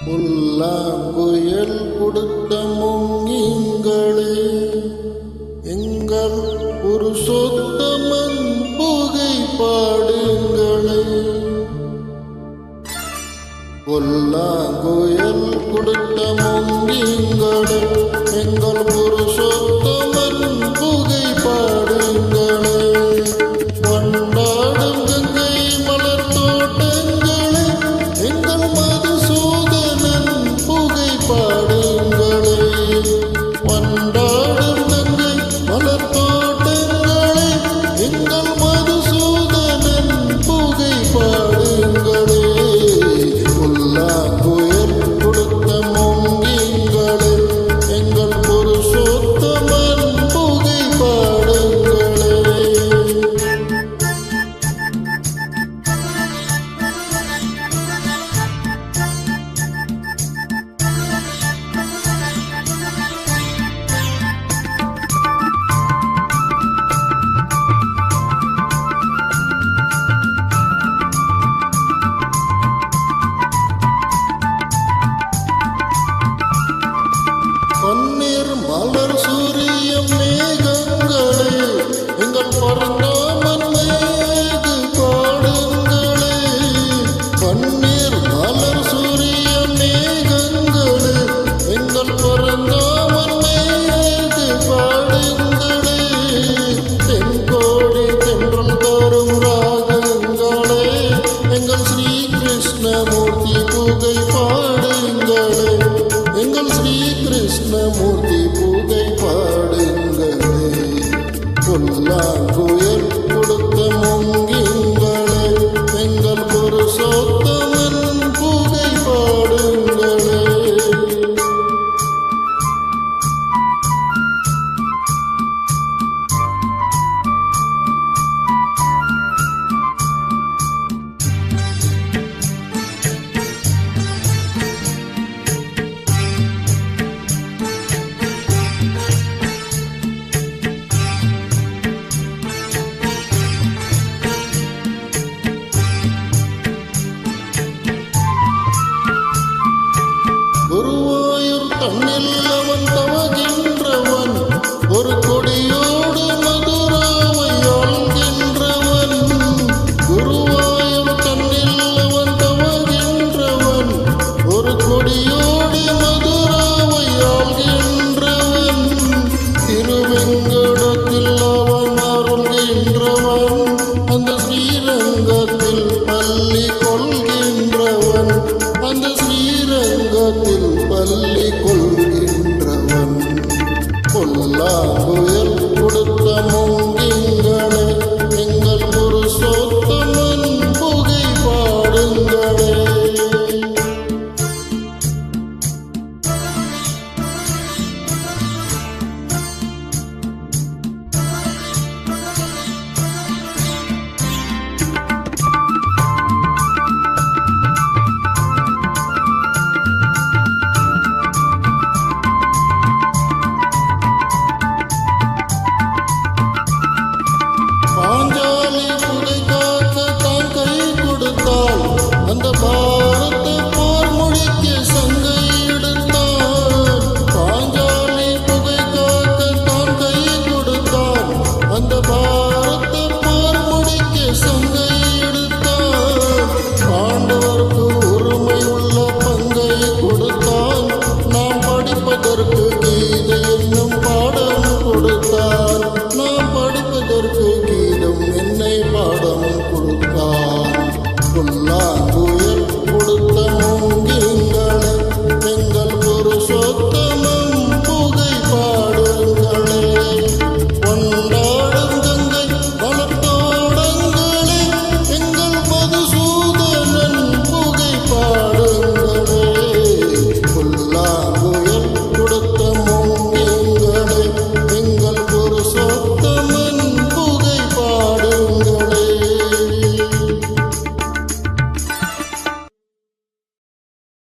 புல்லாங்குயல் கொடுத்த முங்கிங்களே, எங்கள் புருஷோத்தமன் புகை பாடுங்களே. புல்லாங்குயல் கொடுத்த முங்கிங்களே, எங்கள் புருஷோத்தமன் புகை பாடுங்களே. வண்டாடும் கங்கை மலர் தோட்டங்களே, எங்கள் மதுசூதனன் புகை பாடுங்களே. வண்டாடும் கங்கை மலர் தோட்டங்களே, எங்கள் மதுசூதனன் புகை பாடுங்களே. புல்லாங்குயல் கொடுத்த முங்கிங்களே, எங்கள் புருஷோத்தமன் புகை பாடுங்களே. பன்னீர் மலர் சூரியம் மேகங்களே, எங்கள் பரந்தாமன் மேகு பாடுங்களே. பன்னீர் மலர் சூரியம் மேகங்களே, எங்கள் பரந்தாமன் மேகு பாடுங்களே. தென்கோடி தென்றல் தரும் ராகங்களே, எங்கள் ஸ்ரீ கிருஷ்ணமூர்த்தி புகை பாடுங்களே. எங்கள் ஸ்ரீ கிருஷ்ணமூர்த்தி புகை பாடுங்களே. புல்லாங்குயல் கொடுத்த முங்கிங்களே, எங்கள் புருஷோத்தமன் புகை பாடுங்களே. குருவாயூர் தன்னில் அவன் தவகின்றவன், ஒரு கொடியோடு மதுராவை ஆள்கின்றவன். குருவாயூர் தன்னில் அவன் தவகின்றவன், ஒரு கொடியோடு மதுராவை ஆள்கின்றவன். திருவெங்கடத்தில் அவன் அருள்கின்றவன், அந்த ஸ்ரீரங்கத்தில் பள்ளி கொள்கின்றவன். அந்த ஸ்ரீரங்கத்தில் பள்ளி கொள்கின்றவன். புல்லாங்குயல் கொடுத்த முங்கி